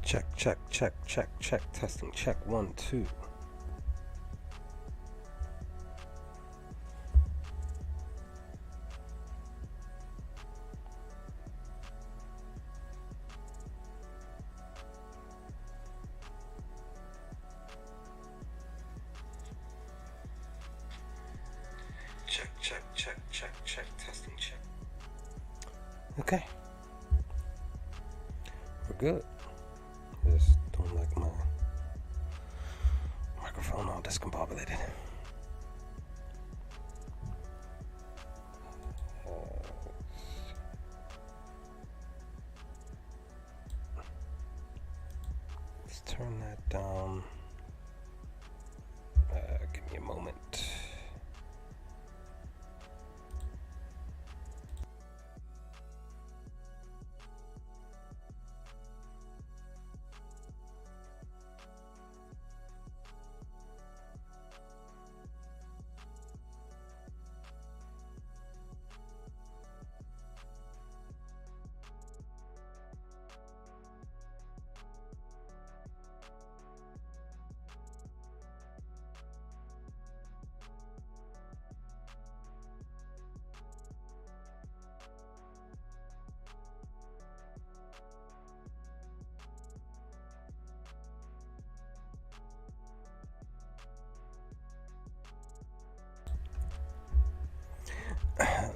Check. Testing, check, 1, 2. Check, testing, check. Okay. We're good. Just don't like my microphone all discombobulated. Let's turn that down. Give me a moment.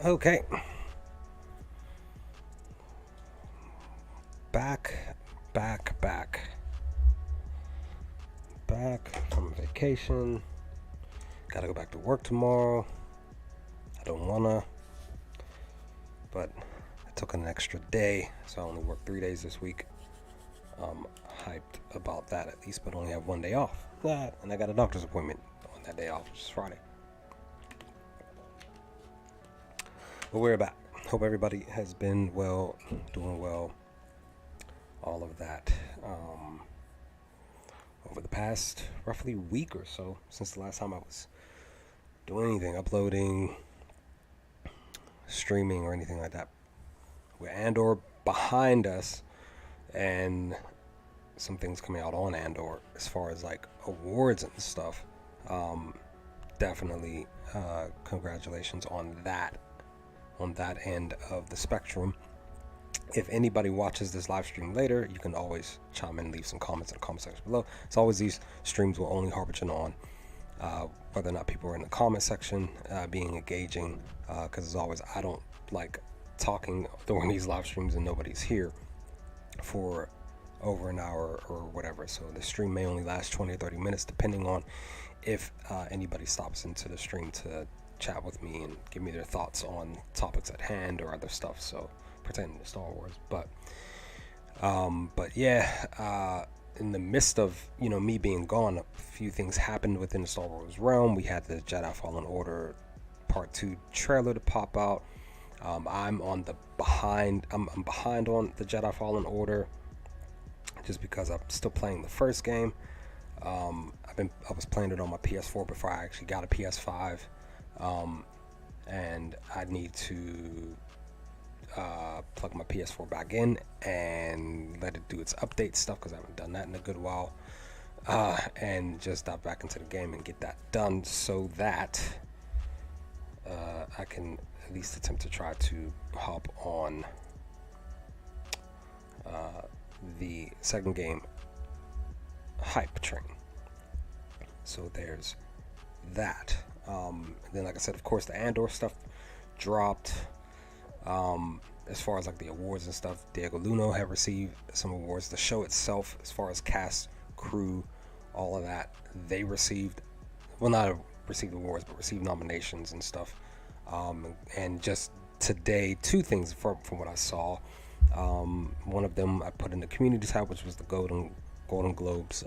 Okay. Back from vacation. Gotta go back to work tomorrow. I don't wanna, but I took an extra day, so I only worked 3 days this week. Hyped about that at least, but only have 1 day off. And I got a doctor's appointment on that day off, which is Friday. But we're back. Hope everybody has been well, doing well, all of that. Over the past roughly week or so, since the last time I was doing anything, uploading, streaming, or anything like that. With Andor behind us, and some things coming out on Andor as far as like awards and stuff. Definitely congratulations on that end of the spectrum. If anybody watches this live stream later, you can always chime in and leave some comments in the comment section below. As always, these streams will only harbinger on whether or not people are in the comment section being engaging, because as always, I don't like talking during these live streams and nobody's here for over an hour or whatever. So the stream may only last 20 or 30 minutes depending on if anybody stops into the stream to chat with me and give me their thoughts on topics at hand or other stuff, so pertaining to Star Wars. But yeah, in the midst of me being gone, a few things happened within the Star Wars realm. We had the Jedi Fallen Order Part 2 trailer to pop out. I'm behind on the Jedi Fallen Order just because I'm still playing the first game. I was playing it on my PS4 before I actually got a PS5, and I need to plug my PS4 back in and let it do its update stuff, because I haven't done that in a good while, and just dive back into the game and get that done so that I can at least attempt to try to hop on the second game hype train. So there's that. Then, like I said, of course, the Andor stuff dropped. As far as like the awards and stuff, Diego Luna have received some awards. The show itself, as far as cast, crew, all of that, they received, well, not received awards, but received nominations and stuff. And just today, two things from what I saw. One of them I put in the community tab, which was the Golden Globes.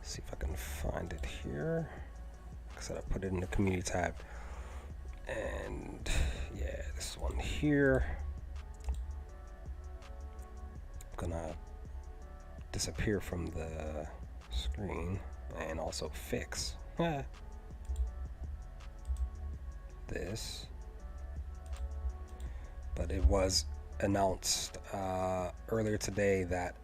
See if I can find it here. Like I said, I put it in the community tab. And yeah, this one here. I'm gonna disappear from the screen and also fix this. But it was announced earlier today that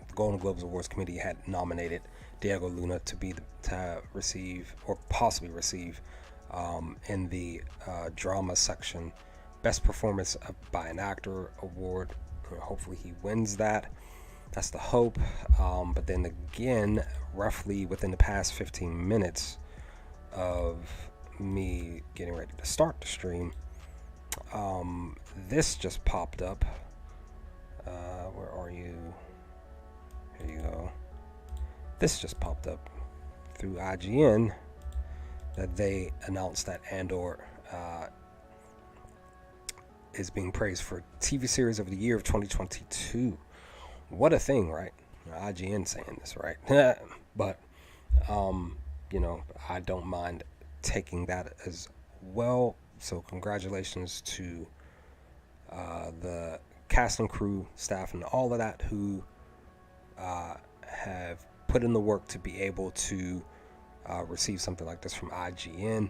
the Golden Globes Awards Committee had nominated Diego Luna to receive, or possibly receive, in the drama section, Best Performance by an Actor award. Hopefully he wins that. That's the hope. But then again, roughly within the past 15 minutes of me getting ready to start the stream, this just popped up. Where are you? Here you go. This just popped up through IGN that they announced that Andor is being praised for TV series of the year of 2022. What a thing, right? IGN saying this, right? But I don't mind taking that as well. So congratulations to the cast and crew, staff, and all of that who have put in the work to be able to receive something like this from IGN.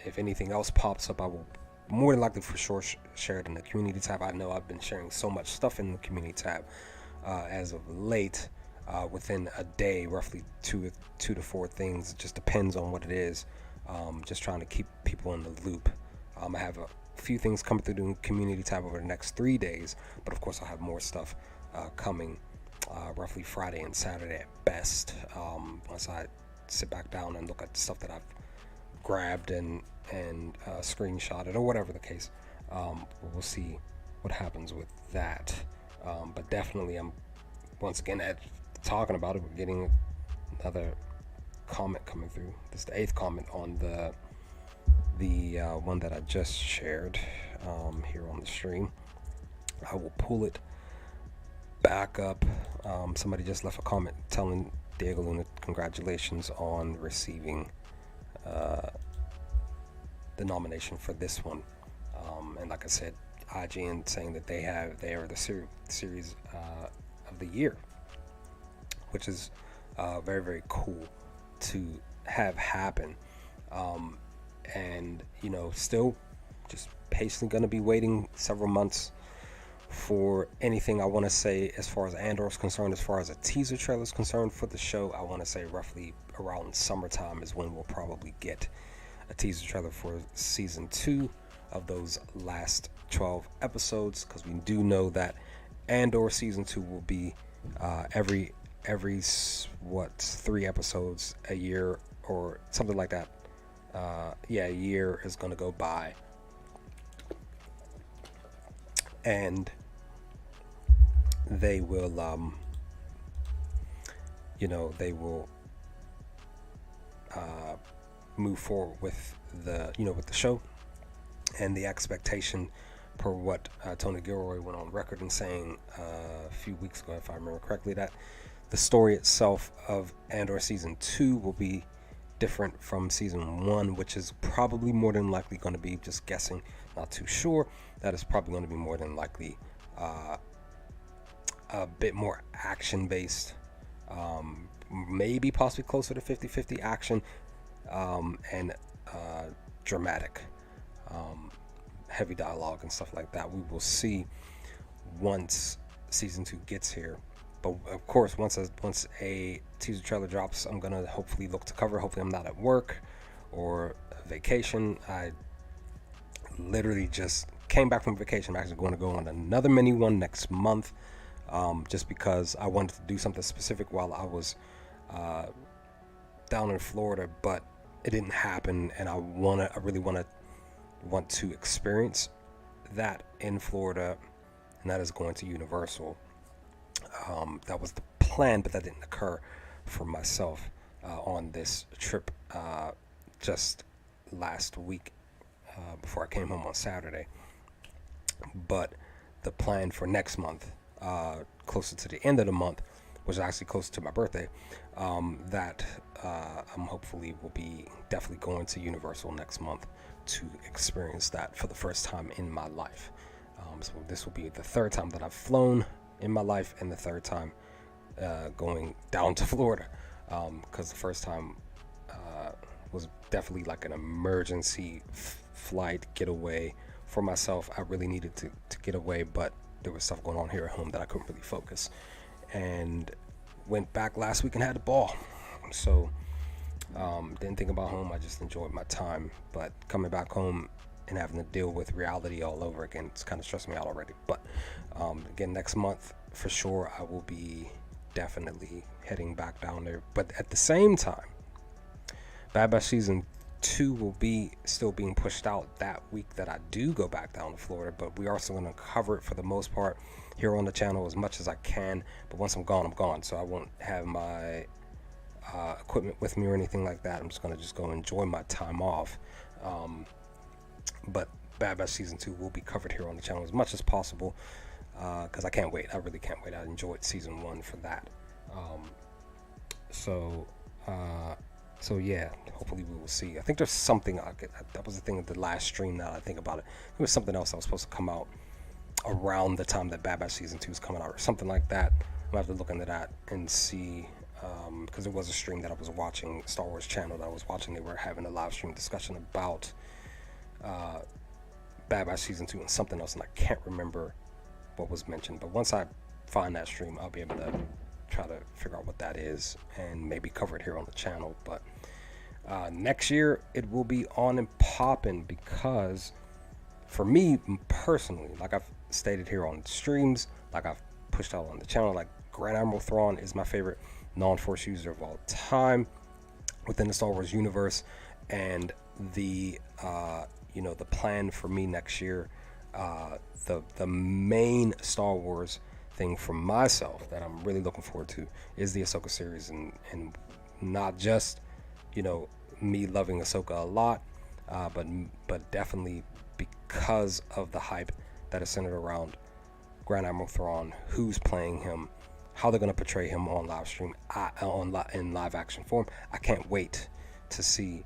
If anything else pops up, I will more than likely for sure share it in the community tab. I know I've been sharing so much stuff in the community tab as of late. Within a day, roughly two to four things. It just depends on what it is. Just trying to keep people in the loop. I have a few things coming through the community tab over the next 3 days, but of course I'll have more stuff coming roughly Friday and Saturday at best, once I sit back down and look at the stuff that I've grabbed and screenshotted, or whatever the case. We'll see what happens with that. But definitely, I'm once again talking about it. We're getting another comment coming through. This is the 8th comment on the one that I just shared here on the stream. I will pull it back up. Somebody just left a comment telling Diego Luna congratulations on receiving the nomination for this one. And like I said, IGN saying that they are the series of the year, which is very, very cool to have happen. And still just patiently going to be waiting several months for anything I want to say as far as Andor is concerned. As far as a teaser trailer is concerned for the show, I want to say roughly around summertime is when we'll probably get a teaser trailer for season 2 of those last 12 episodes, because we do know that Andor season 2 will be every 3 episodes a year or something like that. A year is going to go by, and they will move forward with the show. And the expectation, per what Tony Gilroy went on record in saying a few weeks ago, if I remember correctly, that the story itself of Andor season 2 will be different from season 1, which is probably more than likely going to be, just guessing, not too sure, that is probably going to be more than likely a bit more action based, maybe possibly closer to 50-50 action and dramatic, heavy dialogue and stuff like that. We will see once season 2 gets here. But of course, once a teaser trailer drops, I'm gonna hopefully look to cover. Hopefully I'm not at work or vacation. I literally just came back from vacation. I'm actually going to go on another mini one next month, just because I wanted to do something specific while I was down in Florida, but it didn't happen, and I really want to experience that in Florida, and that is going to Universal. That was the plan, but that didn't occur for myself on this trip just last week before I came home on Saturday. But the plan for next month, closer to the end of the month, which is actually closer to my birthday, that I'm hopefully will be definitely going to Universal next month to experience that for the first time in my life. So this will be the third time that I've flown in my life, and the third time going down to Florida, because the first time was definitely like an emergency flight getaway for myself. I really needed to get away, but there was stuff going on here at home that I couldn't really focus. And went back last week and had a ball. So didn't think about home. I just enjoyed my time. But coming back home and having to deal with reality all over again, it's kind of stressed me out already. But again, next month for sure, I will be definitely heading back down there. But at the same time, Bad Batch Season 2 will be still being pushed out that week that I do go back down to Florida. But we are still going to cover it for the most part here on the channel as much as I can. But once I'm gone, I'm gone. So I won't have my equipment with me or anything like that. I'm just going to go enjoy my time off. But Bad Batch Season 2 will be covered here on the channel as much as possible, because I can't wait. I really can't wait. I enjoyed Season 1 for that. So yeah, hopefully we will see. I think there's something that was the thing at the last stream. Now that I think about it, there was something else that was supposed to come out around the time that Bad Batch Season 2 is coming out or something like that. I'll have to look into that and see, because it was a stream that I was watching, Star Wars channel that I was watching. They were having a live stream discussion about Bad Batch Season 2 and something else, and I can't remember what was mentioned. But once I find that stream, I'll be able to try to figure out what that is and maybe cover it here on the channel. But next year it will be on and popping, because for me personally, like I've stated here on streams, like I've pushed out on the channel, like Grand Admiral Thrawn is my favorite non-Force user of all time within the Star Wars universe. And the the plan for me next year, the main Star Wars thing for myself that I'm really looking forward to is the Ahsoka series, and not just me loving Ahsoka a lot, but definitely because of the hype that is centered around Grand Admiral Thrawn, who's playing him, how they're going to portray him on live stream, in live action form. I can't wait to see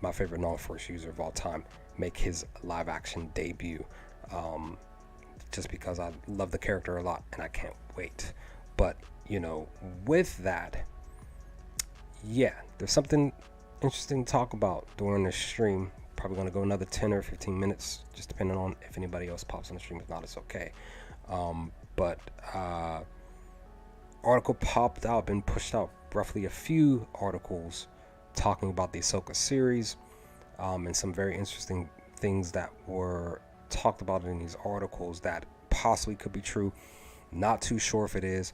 my favorite non-Force user of all time make his live action debut, just because I love the character a lot and I can't wait. But with that, yeah, there's something interesting to talk about during this stream. Probably going to go another 10 or 15 minutes, just depending on if anybody else pops on the stream. If not, it's okay. But article popped out, been pushed out, roughly a few articles talking about the Ahsoka series, and some very interesting things that were talked about in these articles that possibly could be true. Not too sure if it is.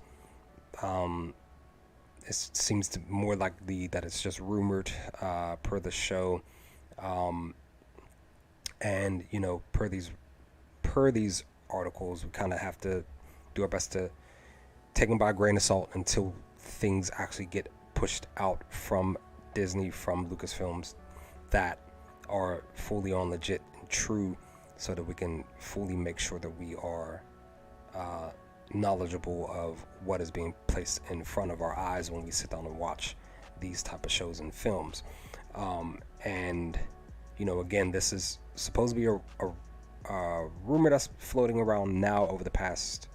It seems to more likely that it's just rumored, per the show, and per these articles, we kind of have to do our best to take them by a grain of salt until things actually get pushed out from Disney, from Lucasfilms, that are fully on legit and true, so that we can fully make sure that we are knowledgeable of what is being placed in front of our eyes when we sit down and watch these type of shows and films. And again, this is supposed to be a rumor that's floating around now over the past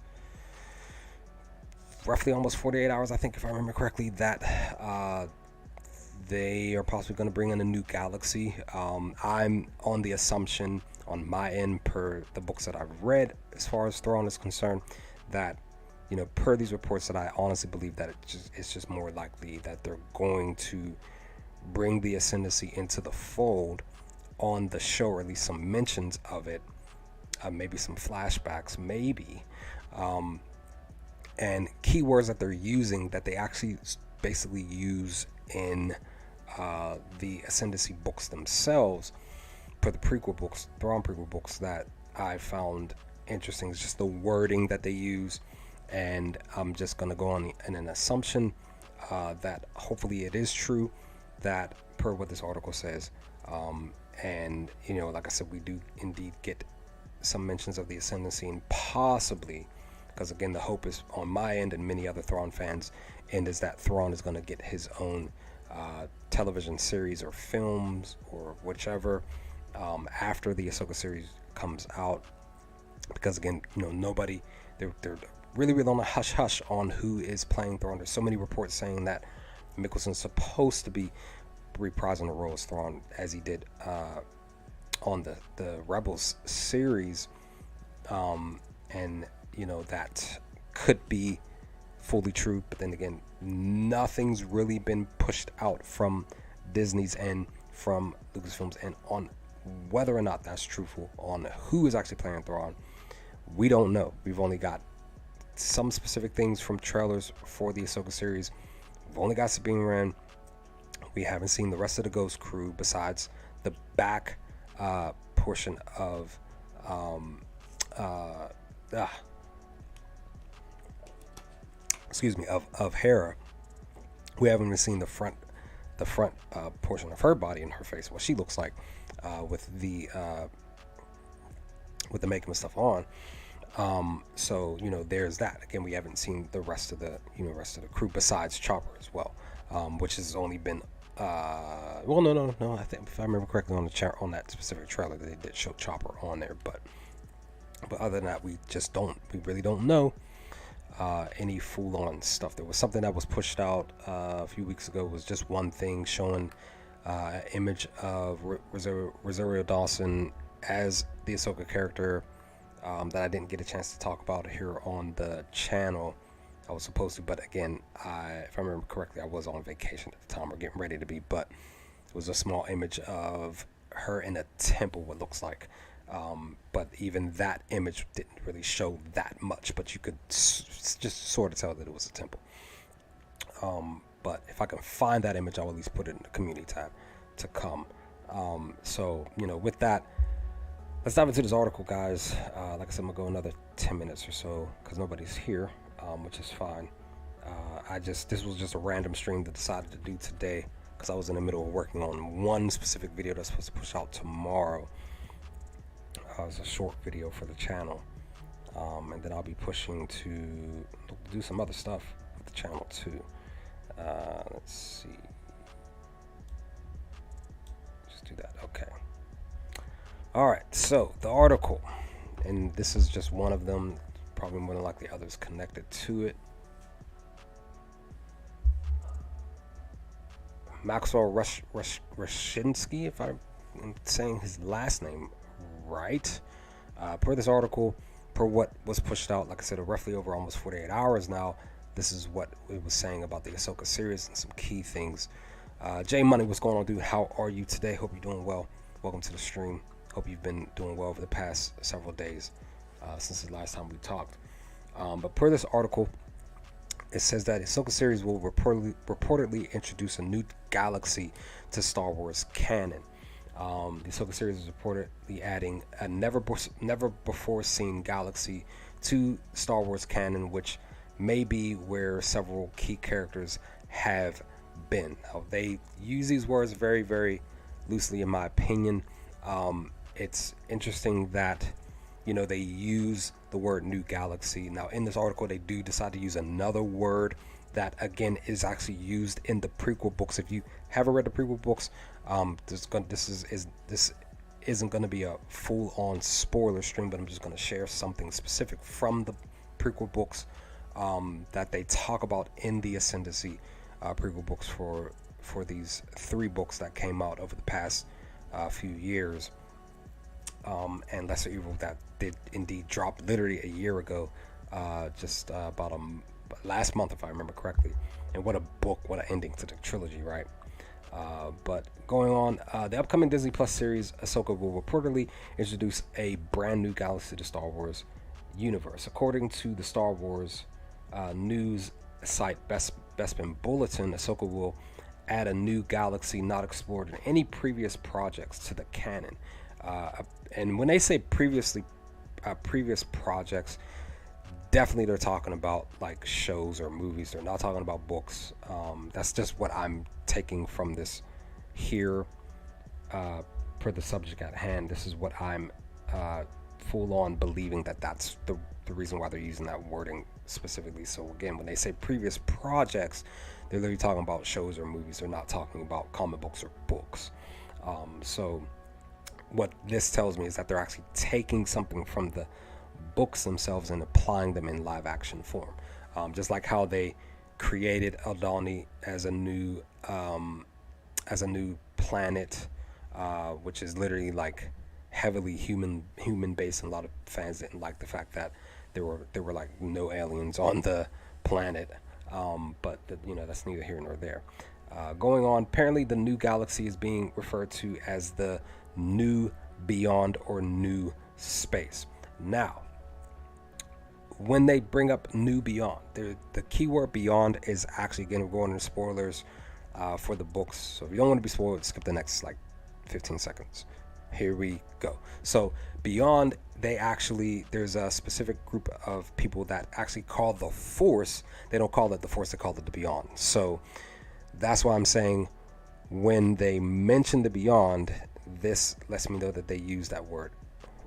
roughly almost 48 hours, I think, if I remember correctly, that they are possibly going to bring in a new galaxy. I'm on the assumption on my end, per the books that I've read as far as Thrawn is concerned, that per these reports, that I honestly believe that it's just more likely that they're going to bring the Ascendancy into the fold on the show, or at least some mentions of it, maybe some flashbacks, maybe, and keywords that they're using that they actually basically use in the Ascendancy books themselves, for the prequel books, Thrawn prequel books, that I found interesting. It's just the wording that they use, and I'm just going to go on in an assumption that hopefully it is true, that per what this article says, and like I said, we do indeed get some mentions of the Ascendancy, and possibly, because again, the hope is on my end and many other Thrawn fans' end, is that Thrawn is going to get his own television series or films or whichever, after the Ahsoka series comes out. Because again, nobody, they're really on a hush on who is playing Thrawn. There's so many reports saying that Mickelson's supposed to be reprising the role as Thrawn, as he did on the Rebels series, and that could be fully true. But then again, nothing's really been pushed out from Disney's end, from Lucasfilm's end, on whether or not that's truthful, on who is actually playing Thrawn. We don't know. We've only got some specific things from trailers for the Ahsoka series. We've only got Sabine Wren. We haven't seen the rest of the Ghost crew besides the back portion of of Hera. We haven't even seen the front portion of her body and her face, what she looks like with the makeup and stuff on. So there's that. Again, we haven't seen the rest of the crew besides Chopper as well, which has only been no. I think if I remember correctly on that specific trailer, they did show Chopper on there, but other than that, we really don't know any full-on stuff. There was something that was pushed out a few weeks ago. It was just one thing showing an image of Rosario Dawson as the Ahsoka character that I didn't get a chance to talk about here on the channel. I was supposed to, but again, if I remember correctly, I was on vacation at the time, or getting ready to be, but it was a small image of her in a temple, what looks like. But even that image didn't really show that much, but you could just sort of tell that it was a temple. But if I can find that image, I'll at least put it in the community tab to come. So, with that, let's dive into this article, guys. Like I said, I'm gonna go another 10 minutes or so because nobody's here, which is fine. This was just a random stream that I decided to do today because I was in the middle of working on one specific video that's supposed to push out tomorrow. It's a short video for the channel, and then I'll be pushing to do some other stuff with the channel too. Let's see. Just do that. Okay. All right. So the article, and this is just one of them. Probably more than likely others connected to it. Maxwell Rushinsky, if I'm saying his last name right, per this article, per what was pushed out, like I said, roughly over almost 48 hours now, this is what it was saying about the Ahsoka series and some key things. J Money, what's going on, dude? How are you today? Hope you're doing well. Welcome to the stream. Hope you've been doing well over the past several days since the last time we talked. But per this article, it says that Ahsoka series will reportedly introduce a new galaxy to Star Wars canon. The Ahsoka series is reportedly adding a never before seen galaxy to Star Wars canon, which may be where several key characters have been. Now, they use these words very, very loosely, in my opinion. It's interesting that they use the word new galaxy. Now, in this article, they do decide to use another word that, again, is actually used in the prequel books. If you haven't read the prequel books, this isn't going to be a full-on spoiler stream, but I'm just going to share something specific from the prequel books that they talk about in the Ascendancy prequel books for these 3 books that came out over the past few years. And Lesser Evil that did indeed drop literally a year ago, just about last month, if I remember correctly. And what a book, what an ending to the trilogy, right? But going on, the upcoming Disney Plus series Ahsoka will reportedly introduce a brand new galaxy to the Star Wars universe. According to the Star Wars news site Bespin Bulletin, Ahsoka will add a new galaxy not explored in any previous projects to the canon. And when they say previous projects, definitely they're talking about like shows or movies. They're not talking about books. That's just what I'm taking from this here per the subject at hand. This is what I'm full on believing that's the reason why they're using that wording specifically. So again, when they say previous projects, they're literally talking about shows or movies. They're not talking about comic books or books. So what this tells me is that they're actually taking something from the books themselves and applying them in live action form, just like how they created Aldhani as a new planet, which is literally like heavily human based, and a lot of fans didn't like the fact that there were like no aliens on the planet. But that's neither here nor there. Going on, apparently the new galaxy is being referred to as the new beyond or new space. Now, when they bring up new beyond, the keyword beyond is actually, again, we're going into spoilers for the books. So if you don't want to be spoiled, skip the next like 15 seconds. Here we go. So beyond, there's a specific group of people that actually call the Force. They don't call it the Force, they call it the Beyond. So that's why I'm saying when they mention the Beyond, this lets me know that they use that word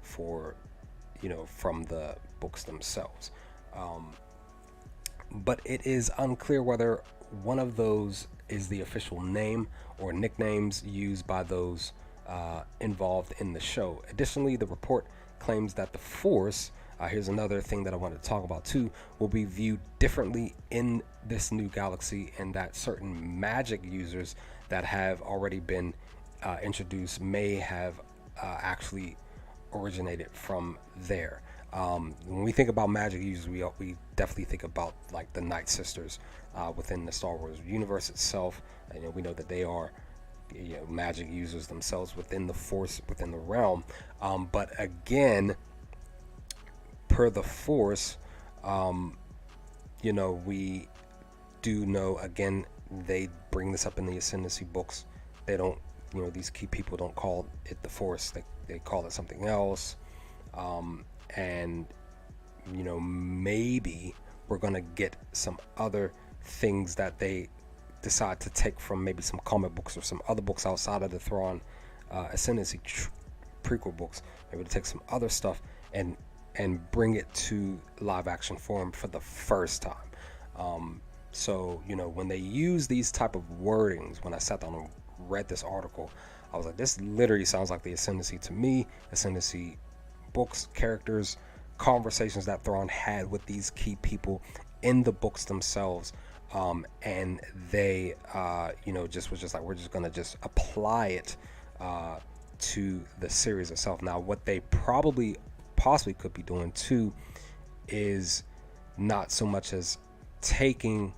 for, from the books themselves. But it is unclear whether one of those is the official name or nicknames used by those involved in the show. Additionally, the report claims that the Force, here's another thing that I wanted to talk about too, will be viewed differently in this new galaxy, and that certain magic users that have already been introduced may have actually originated from there. When we think about magic users, we definitely think about like the Night Sisters within the Star Wars universe itself. We know that they are magic users themselves within the Force, within the realm. But again, per the Force, we do know, again, they bring this up in the Ascendancy books. They don't, these key people don't call it the Force. They call it something else. And maybe we're gonna get some other things that they decide to take from maybe some comic books or some other books outside of the Thrawn Ascendancy prequel books. Maybe to take some other stuff and bring it to live action form for the first time. So when they use these type of wordings, when I sat down and read this article, I was like, this literally sounds like the Ascendancy to me. Ascendancy books, characters, conversations that Thrawn had with these key people in the books themselves, and they just was just like, we're just gonna just apply it to the series itself. Now what they possibly could be doing too is not so much as taking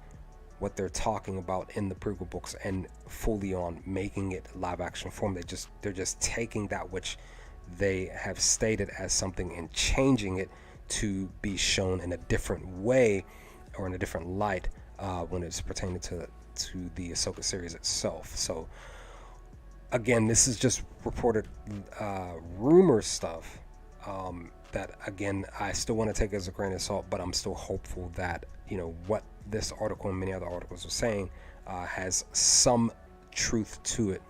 what they're talking about in the prequel books and fully on making it live action form. They're just taking that which they have stated as something and changing it to be shown in a different way or in a different light when it's pertaining to the Ahsoka series itself. So again, this is just reported rumor stuff that, again, I still want to take as a grain of salt, but I'm still hopeful that what this article and many other articles are saying has some truth to it,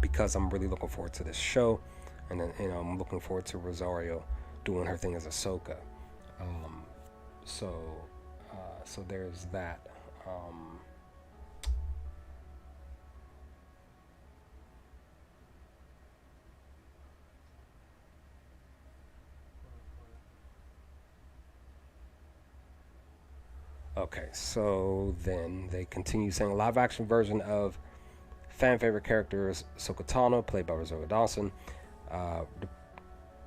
because I'm really looking forward to this show. And then, I'm looking forward to Rosario doing her thing as Ahsoka. So there's that. Okay, so then they continue saying a live action version of fan favorite characters Ahsoka Tano, played by Rosario Dawson,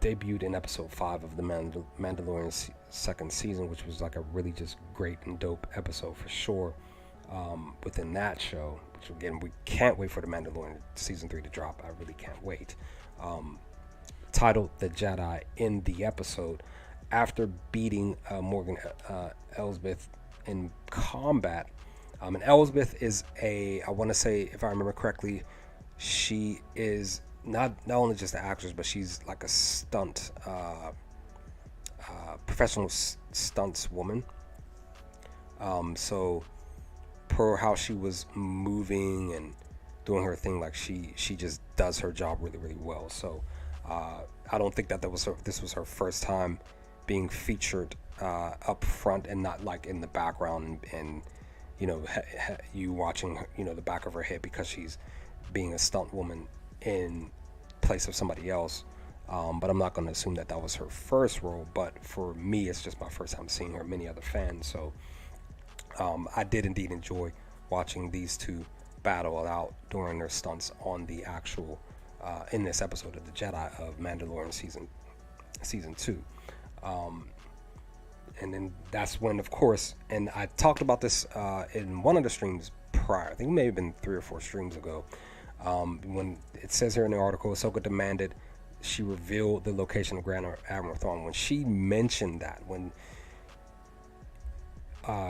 debuted in episode 5 of the Mandalorian second season, which was like a really just great and dope episode for sure. Within that show, which again, we can't wait for the Mandalorian season 3 to drop. I really can't wait. Titled The Jedi, in the episode, after beating Morgan Elsbeth in combat. And Elsbeth is I want to say, if I remember correctly, she is not only just an actress, but she's like a stunt, professional stunts woman. So per how she was moving and doing her thing, like she just does her job really, really well. So I don't think this was her first time being featured up front and not like in the background and you watching the back of her head, because she's being a stunt woman in place of somebody else. But I'm not going to assume that was her first role. But for me, it's just my first time seeing her. Many other fans, so I did indeed enjoy watching these two battle it out during their stunts on the actual in this episode of The Jedi of Mandalorian season 2. And then that's when, of course, and I talked about this in one of the streams prior. I think it may have been 3 or 4 streams ago. When it says here in the article, Ahsoka demanded she reveal the location of Grand Admiral Thrawn. When she mentioned that, when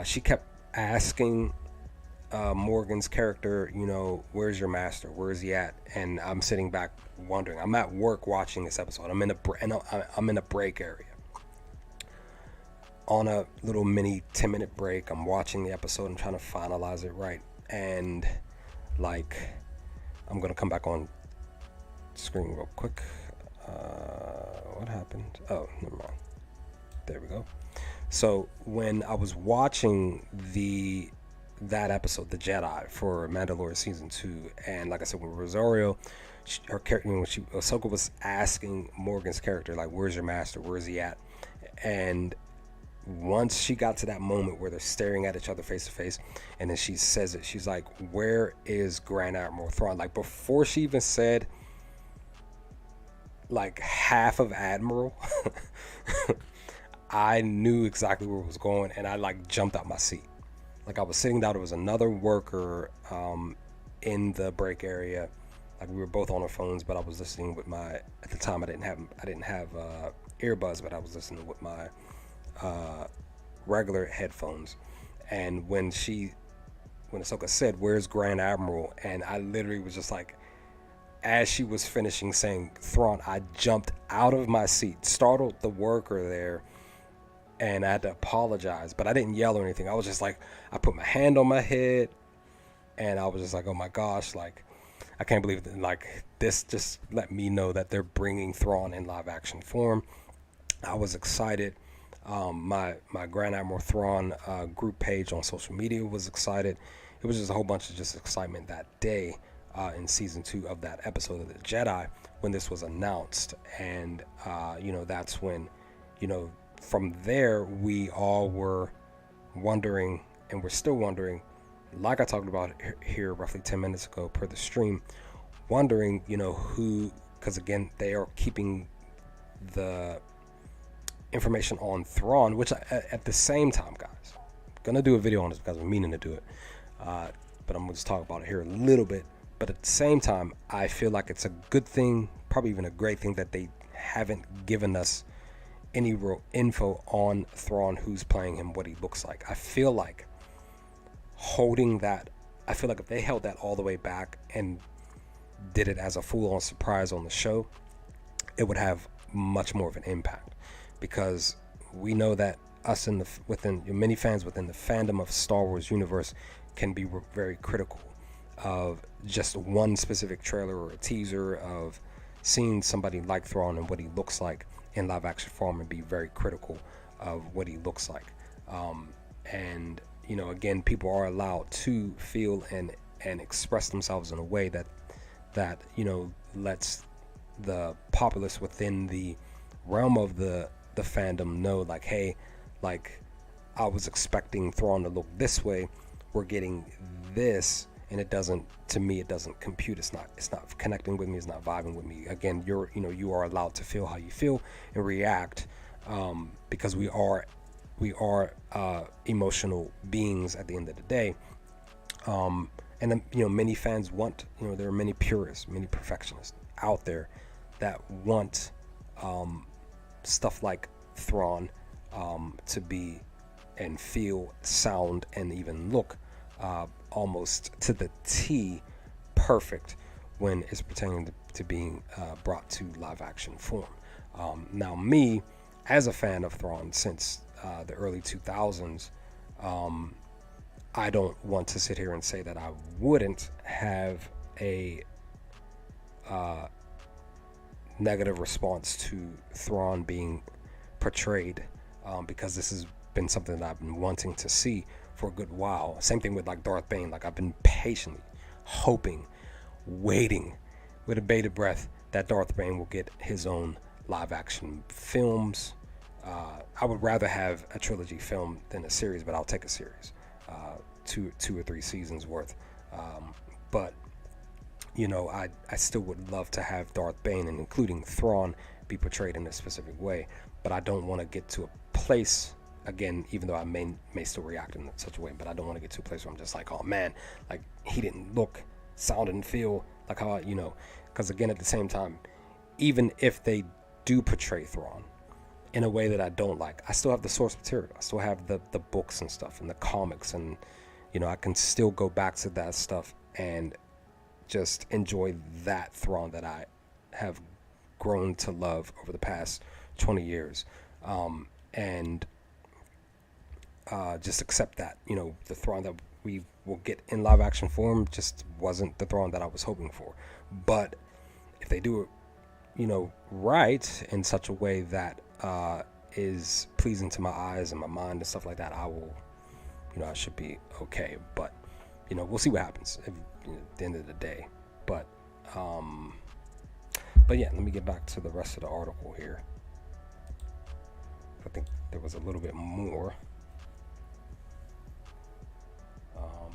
she kept asking Morgan's character, where's your master? Where is he at? And I'm sitting back wondering. I'm at work watching this episode. I'm in a break area. On a little mini 10-minute break, I'm watching the episode. I'm trying to finalize it right. And I'm gonna come back on screen real quick. What happened? Oh, never mind. There we go. So when I was watching that episode, The Jedi, for Mandalorian season 2, and like I said, when Rosario, her character, when Ahsoka was asking Morgan's character, like, where's your master? Where is he at? And once she got to that moment where they're staring at each other face to face, and then she says it, she's like, where is Grand Admiral Thrawn? Like, before she even said like half of Admiral, I knew exactly where it was going, and I jumped out my seat. Like, I was sitting down, there was another worker in the break area. Like, we were both on our phones, but I was listening with at the time I didn't have earbuds, but I was listening with my regular headphones. And when Ahsoka said, where's Grand Admiral? And I literally was just like, as she was finishing saying Thrawn, I jumped out of my seat, startled the worker there, and I had to apologize, but I didn't yell or anything. I was just like, I put my hand on my head, and I was just like, oh my gosh, like, I can't believe that, like, this just let me know that they're bringing Thrawn in live action form. I was excited. My Grand Admiral Thrawn group page on social media was excited. It was just a whole bunch of just excitement that day in season 2 of that episode of The Jedi when this was announced. And, that's when, from there, we all were wondering, and we're still wondering, like I talked about here roughly 10 minutes ago per the stream, wondering, who, because again, they are keeping the information on Thrawn, which at the same time, guys, I'm going to do a video on this because I'm meaning to do it, but I'm going to just talk about it here a little bit. But at the same time, I feel like it's a good thing, probably even a great thing, that they haven't given us any real info on Thrawn, who's playing him, what he looks like. I feel like if they held that all the way back and did it as a full-on surprise on the show, it would have much more of an impact, because we know that us many fans within the fandom of Star Wars universe can be very critical of just one specific trailer or a teaser of seeing somebody like Thrawn and what he looks like in live action form, and be very critical of what he looks like. And again, people are allowed to feel and express themselves in a way that lets the populace within the realm of the fandom know, like, hey, like, I was expecting Thrawn to look this way, we're getting this, and it doesn't compute. It's not connecting with me, it's not vibing with me. Again, you are allowed to feel how you feel and react, because we are emotional beings at the end of the day. And then, many fans want, there are many purists, many perfectionists out there that want stuff like Thrawn to be and feel, sound, and even look almost to the T perfect when it's pertaining to being brought to live action form. Now, me, as a fan of Thrawn since the early 2000s, I don't want to sit here and say that I wouldn't have a negative response to Thrawn being portrayed, because this has been something that I've been wanting to see for a good while. Same thing with like Darth Bane. Like, I've been patiently hoping, waiting with a bated breath that Darth Bane will get his own live action films. I would rather have a trilogy film than a series, but I'll take a series, 2 or 3 seasons worth. But I still would love to have Darth Bane, and including Thrawn, be portrayed in a specific way. But I don't want to get to a place again, even though I may still react in such a way, but I don't want to get to a place where I'm just like, oh man, like he didn't look, sound, and feel like how because again, at the same time, even if they do portray Thrawn in a way that I don't like, I still have the source material. I still have the books and stuff and the comics, and I can still go back to that stuff and just enjoy that Thrawn that I have grown to love over the past 20 years, and just accept that the Thrawn that we will get in live action form just wasn't the Thrawn that I was hoping for. But if they do it right, in such a way that is pleasing to my eyes and my mind and stuff like that, I will, I should be okay. But we'll see what happens at the end of the day. But yeah, let me get back to the rest of the article here. I think there was a little bit more.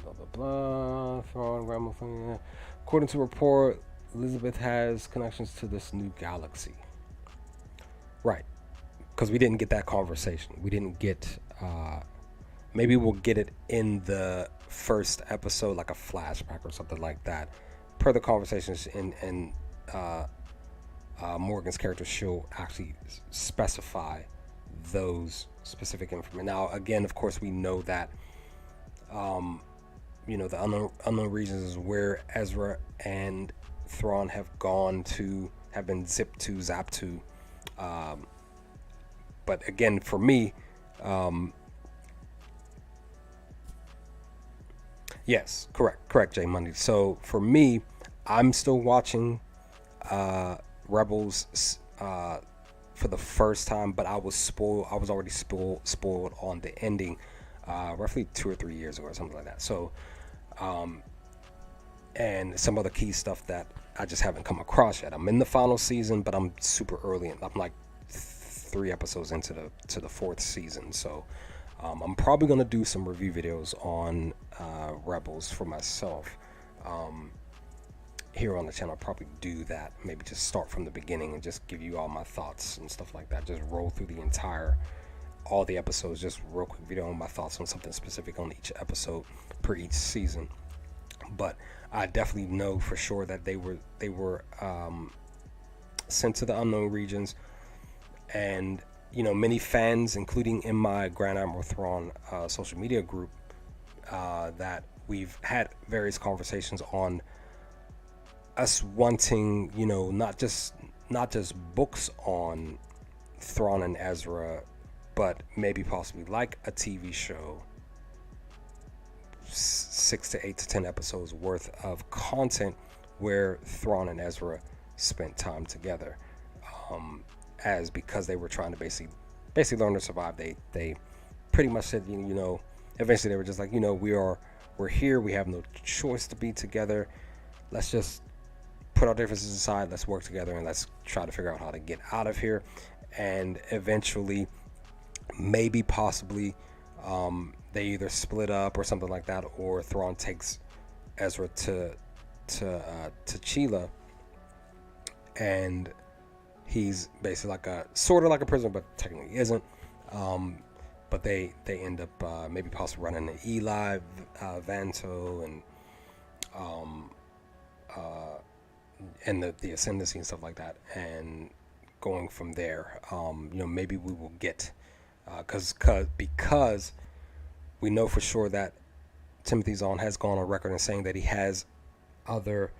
Blah blah blah. Thrawn, grandma. According to a report, Elizabeth has connections to this new galaxy. Right, because we didn't get that conversation. We didn't get. Maybe we'll get it in the first episode, like a flashback or something like that. Per the conversations in Morgan's character, she'll actually specify those specific information. Now, again, of course, we know that the unknown regions is where Ezra and Thrawn have been zapped to. But again, for me, yes, correct, Jay Monday. So for me, I'm still watching Rebels for the first time, but I was already spoiled on the ending roughly 2 or 3 years ago or something like that. So and some other key stuff that I just haven't come across yet. I'm in the final season, but I'm super early, and I'm like 3 episodes into the 4th season. So I'm probably gonna do some review videos on Rebels for myself here on the channel. I'll probably do that. Maybe just start from the beginning and just give you all my thoughts and stuff like that. Just roll through all the episodes, just real quick video on my thoughts on something specific on each episode per each season. But I definitely know for sure that they were sent to the unknown regions, and many fans, including in my Grand Admiral Thrawn social media group, that we've had various conversations on us wanting not just books on Thrawn and Ezra, but maybe possibly like a TV show, 6 to 8 to 10 episodes worth of content where Thrawn and Ezra spent time together, as because they were trying to basically learn to survive. They pretty much said, eventually they were just like, we're here, we have no choice to be together. Let's just put our differences aside, let's work together, and let's try to figure out how to get out of here. And eventually, maybe possibly, they either split up or something like that, or Thrawn takes Ezra to Chila, and he's basically sort of like a prisoner, but technically isn't. But they end up maybe possibly running into Eli, Vanto, and the ascendancy and stuff like that, and going from there. Maybe we will get because we know for sure that Timothy Zahn has gone on record and saying that he has other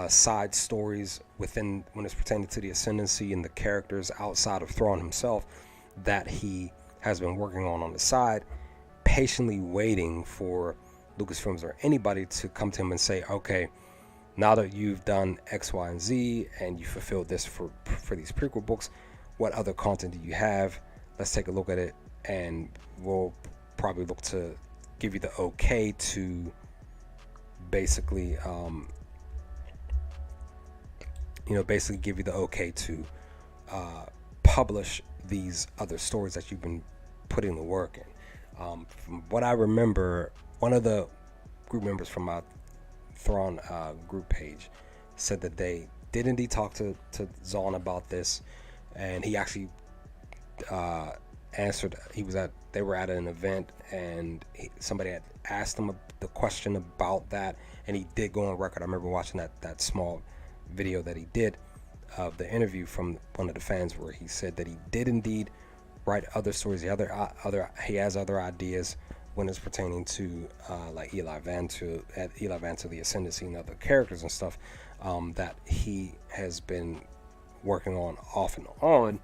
side stories when it's pertaining to the ascendancy and the characters outside of Thrawn himself that he has been working on the side, patiently waiting for Lucasfilms or anybody to come to him and say, okay, now that you've done X, Y, and Z and you fulfilled this for these prequel books, what other content do you have? Let's take a look at it, and we'll probably look to give you the okay to basically give you the okay to publish these other stories that you've been putting the work in. From what I remember, one of the group members from my Thrawn group page said that they did indeed talk to Zahn about this, and he actually answered. They were at an event, and somebody had asked him the question about that, and he did go on record. I remember watching that small video that he did of the interview from one of the fans, where he said that he did indeed write other stories. He has other ideas when it's pertaining to like Eli Vanto, the Ascendancy, and other characters and stuff that he has been working on off and on,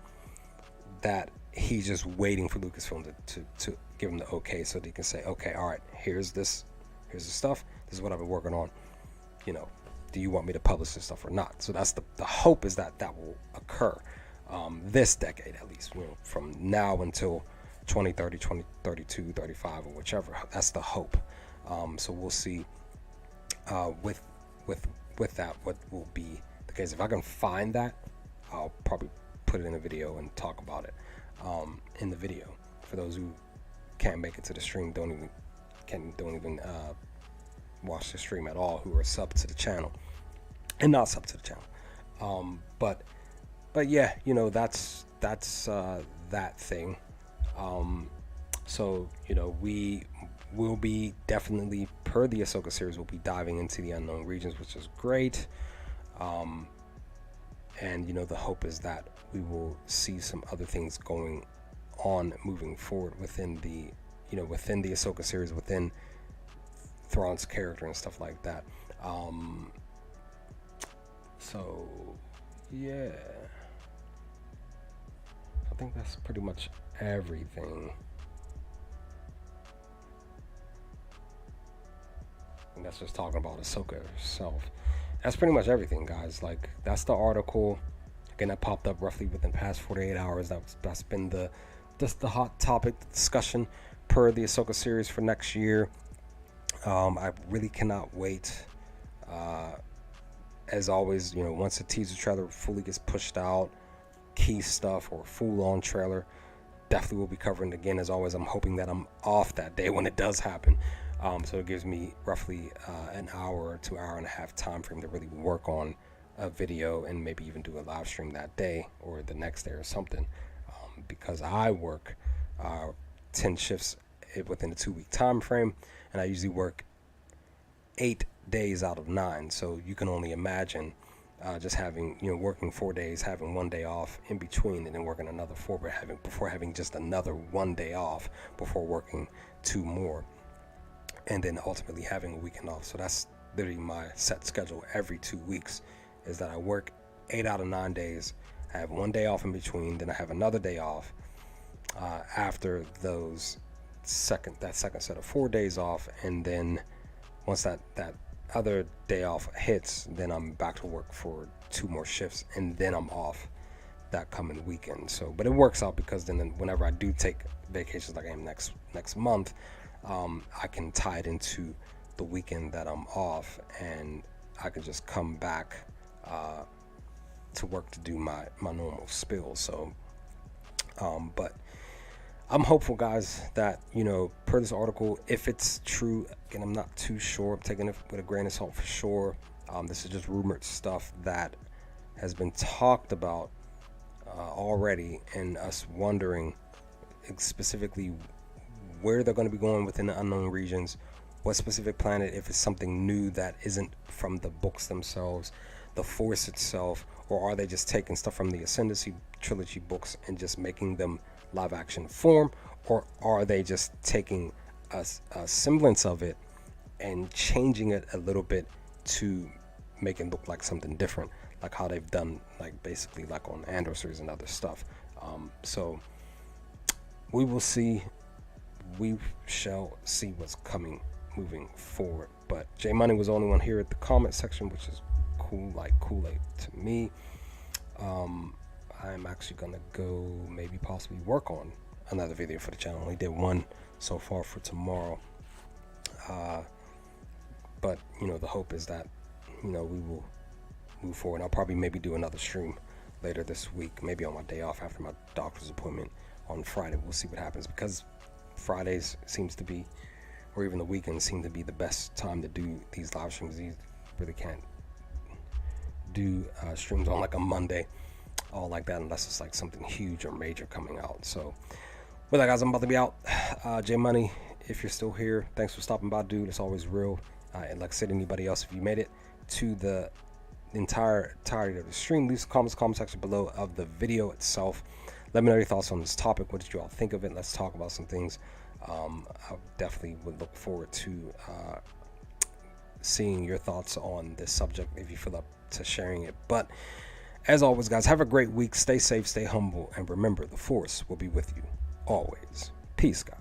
that he's just waiting for Lucasfilm to give him the okay, so that he can say, okay, all right, here's the stuff, this is what I've been working on, do you want me to publish this stuff or not? So that's the hope, is that will occur this decade, at least, from now until 2030, 2032, 35, or whichever. That's the hope. So we'll see with that what will be the case. If I can find that, I'll probably put it in a video and talk about it in the video. For those who can't make it to the stream, don't even watch the stream at all, who are sub to the channel and not sub to the channel. But yeah, that's that thing. So we will be definitely, per the Ahsoka series, we'll be diving into the unknown regions, which is great. And the hope is that we will see some other things going on moving forward within the Ahsoka series, within Thrawn's character and stuff like that. So yeah, I think that's pretty much everything. And that's just talking about Ahsoka herself. That's pretty much everything, guys. Like, that's the article. Again, that popped up roughly within the past 48 hours. That's been the hot topic discussion per the Ahsoka series for next year. I really cannot wait. As always, once the teaser trailer fully gets pushed out, key stuff or full-on trailer, definitely will be covering it again. As always, I'm hoping that I'm off that day when it does happen. So it gives me roughly an hour to hour and a half time frame to really work on a video, and maybe even do a live stream that day or the next day or something, because I work 10 shifts within a 2-week time frame, and I usually work 8 days out of 9. So you can only imagine just having, working 4 days, having 1 day off in between, and then working another 4, but before having just another 1 day off before working 2 more, and then ultimately having a weekend off. So that's literally my set schedule every 2 weeks, is that I work 8 out of 9 days, I have 1 day off in between, then I have another day off after those second set of 4 days off, and then once that other day off hits, then I'm back to work for 2 more shifts, and then I'm off that coming weekend. So, but it works out, because then whenever I do take vacations, like I am next month, I can tie it into the weekend that I'm off, and I can just come back to work to do my normal spill. So, but I'm hopeful, guys, that, per this article, if it's true, again, I'm not too sure. I'm taking it with a grain of salt for sure. This is just rumored stuff that has been talked about already, and us wondering specifically where they're going to be going within the unknown regions, what specific planet, if it's something new that isn't from the books themselves, the Force itself, or are they just taking stuff from the Ascendancy trilogy books and just making them live action form, or are they just taking a semblance of it and changing it a little bit to make it look like something different, like how they've done, like basically like on Andor series and other stuff. So we will see. We shall see what's coming moving forward. But J Money was the only one here at the comment section, which is cool, like Kool-Aid to me. I'm actually gonna go maybe possibly work on another video for the channel. I only did one so far for tomorrow, but the hope is that we will move forward. I'll probably maybe do another stream later this week, maybe on my day off after my doctor's appointment on Friday. We'll see what happens, because Fridays seems to be, or even the weekends seem to be, the best time to do these live streams. You really can't do streams on like a Monday, all like that, unless it's like something huge or major coming out. So With that, guys, I'm about to be out. J Money, if you're still here, thanks for stopping by, dude. It's always real. And like I said, anybody else, if you made it to the entirety of the stream, leave some comments in the comment section below of the video itself. Let me know your thoughts on this topic. What did you all think of it? Let's talk about some things. I definitely would look forward to seeing your thoughts on this subject if you feel up to sharing it. But as always, guys, have a great week. Stay safe, stay humble, and remember, the Force will be with you always. Peace, guys.